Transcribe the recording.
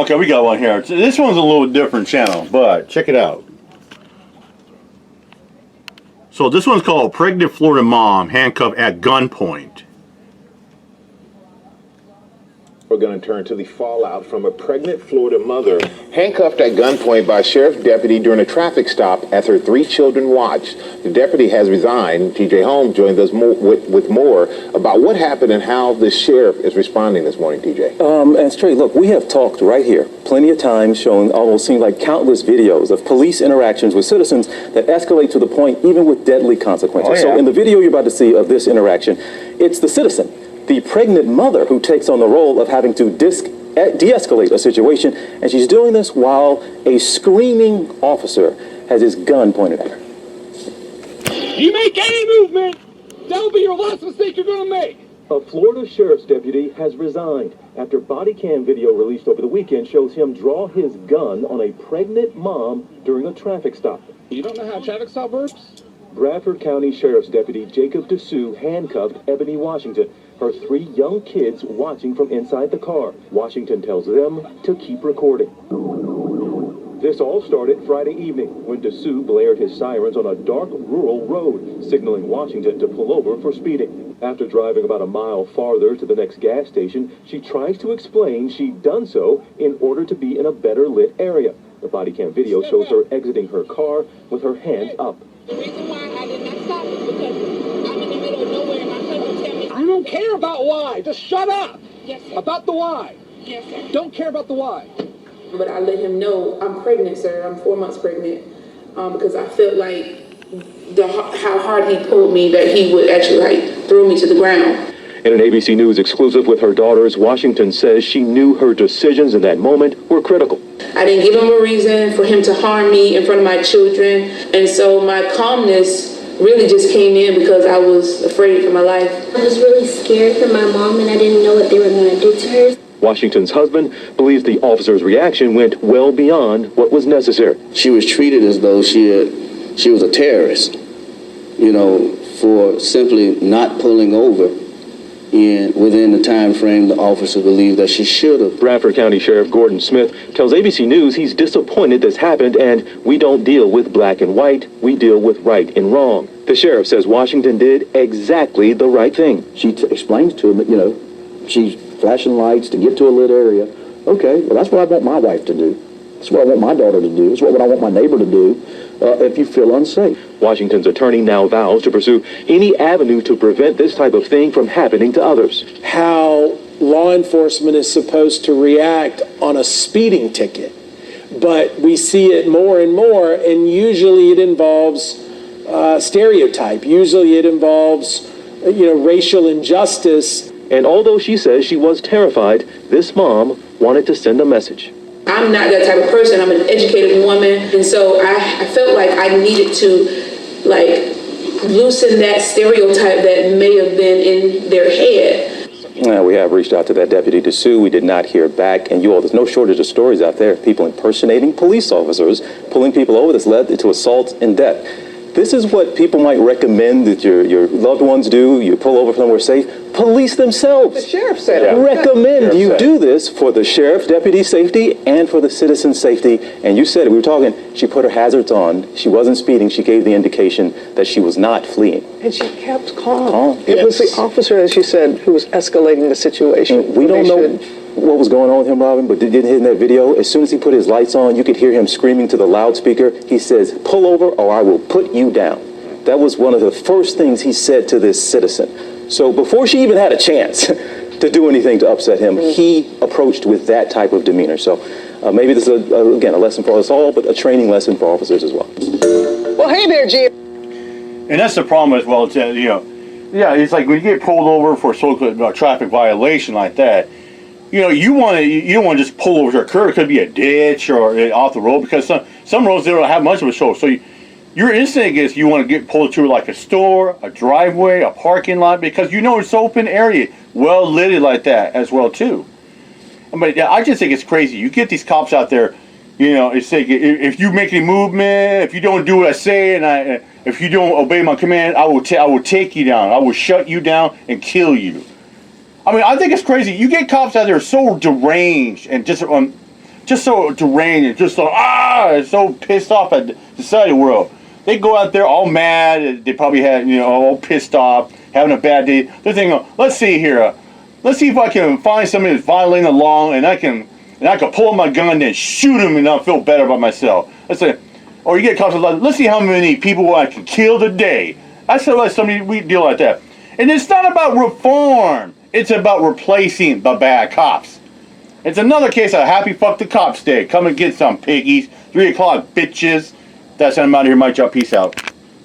Okay, we got one here. This one's a little different channel, but check it out. So this one's called Pregnant Florida Mom Handcuffed at Gunpoint. We're going to turn to the fallout from a pregnant Florida mother handcuffed at gunpoint by a sheriff's deputy during a traffic stop as her 3 children watched. The deputy has resigned. TJ Holmes joins us with more about what happened and how the sheriff is responding this morning, TJ. And straight, look, we have talked right here plenty of times, showing almost seems like countless videos of police interactions with citizens that escalate to the point even with deadly consequences. Oh, yeah. So in the video you're about to see of this interaction, it's the citizen, the pregnant mother, who takes on the role of having to de-escalate a situation, and she's doing this while a screaming officer has his gun pointed at her. You make any movement, that'll be your last mistake you're going to make. A Florida sheriff's deputy has resigned after body cam video released over the weekend shows him draw his gun on a pregnant mom during a traffic stop. You don't know how traffic stop works? Bradford County Sheriff's Deputy Jacob Dessou handcuffed Ebony Washington, her 3 young kids watching from inside the car. Washington tells them to keep recording. This all started Friday evening when Dessou blared his sirens on a dark rural road, signaling Washington to pull over for speeding. After driving about a mile farther to the next gas station, she tries to explain she'd done so in order to be in a better lit area. The body cam video shows her exiting her car with her hands up. The reason why I did not stop is because I'm in the middle of nowhere and my husband tell me. I don't care about why. Just shut up. Yes, sir. About the why. Yes, sir. Don't care about the why. But I let him know I'm pregnant, sir. I'm 4 months pregnant, because I felt like how hard he pulled me that he would actually throw me to the ground. In an ABC News exclusive with her daughters, Washington says she knew her decisions in that moment were critical. I didn't give him a reason for him to harm me in front of my children, and so my calmness really just came in because I was afraid for my life. I was really scared for my mom, and I didn't know what they were going to do to her. Washington's husband believes the officer's reaction went well beyond what was necessary. She was treated as though she was a terrorist, for simply not pulling over within the time frame the officer believed that she should have. Bradford County Sheriff Gordon Smith tells ABC News he's disappointed this happened, and we don't deal with black and white, we deal with right and wrong. The sheriff says Washington did exactly the right thing. She explains to him that, she's flashing lights to get to a lit area. Okay, well, that's what I want my wife to do. That's what I want my daughter to do. That's what I want my neighbor to do if you feel unsafe. Washington's attorney now vows to pursue any avenue to prevent this type of thing from happening to others. How law enforcement is supposed to react on a speeding ticket. But we see it more and more, and usually it involves stereotype. Usually it involves, racial injustice. And although she says she was terrified, this mom wanted to send a message. I'm not that type of person. I'm an educated woman, and so I felt like I needed to, loosen that stereotype that may have been in their head. We have reached out to that deputy Dessou. We did not hear back. And there's no shortage of stories out there of people impersonating police officers, pulling people over. That's led to assaults and death. This is what people might recommend that your loved ones do. You pull over somewhere safe. Police themselves. The sheriff said recommend you do this for the sheriff's deputy safety and for the citizen's safety. And you said it. We were talking. She put her hazards on. She wasn't speeding. She gave the indication that she was not fleeing. And she kept calm. It was the officer, as you said, who was escalating the situation. And we don't know what was going on with him, Robin, but didn't hear in that video. As soon as he put his lights on, you could hear him screaming to the loudspeaker. He says, "Pull over or I will put you down." That was one of the first things he said to this citizen. So before she even had a chance to do anything to upset him, he approached with that type of demeanor. So maybe this is, again, a lesson for us all, but a training lesson for officers as well. Well, hey there, Jim. And that's the problem as well, it's like when you get pulled over for a traffic violation like that, you don't want to just pull over to a curb. It could be a ditch or off the road, because some roads, they don't have much of a show. So your instinct is you want to get pulled to like a store, a driveway, a parking lot, because it's open area, well lit like that as well too. But I just think it's crazy. You get these cops out there, it's like, if you make any movement, if you don't do what I say, and if you don't obey my command, I will take you down. I will shut you down and kill you. I mean, I think it's crazy. You get cops out there so deranged and just just so deranged and just so pissed off at the society world. They go out there all mad. They probably had, all pissed off, having a bad day. They're thinking, let's see here. Let's see if I can find somebody that's violating the law, and I can pull out my gun and shoot him, and I'll feel better about myself. Let's say, or you get caught. Let's see how many people I can kill today. That's how somebody we deal like that. And it's not about reform. It's about replacing the bad cops. It's another case of happy fuck the cops day. Come and get some piggies. 3 o'clock, bitches. That's how I'm out of here. My job. Peace out.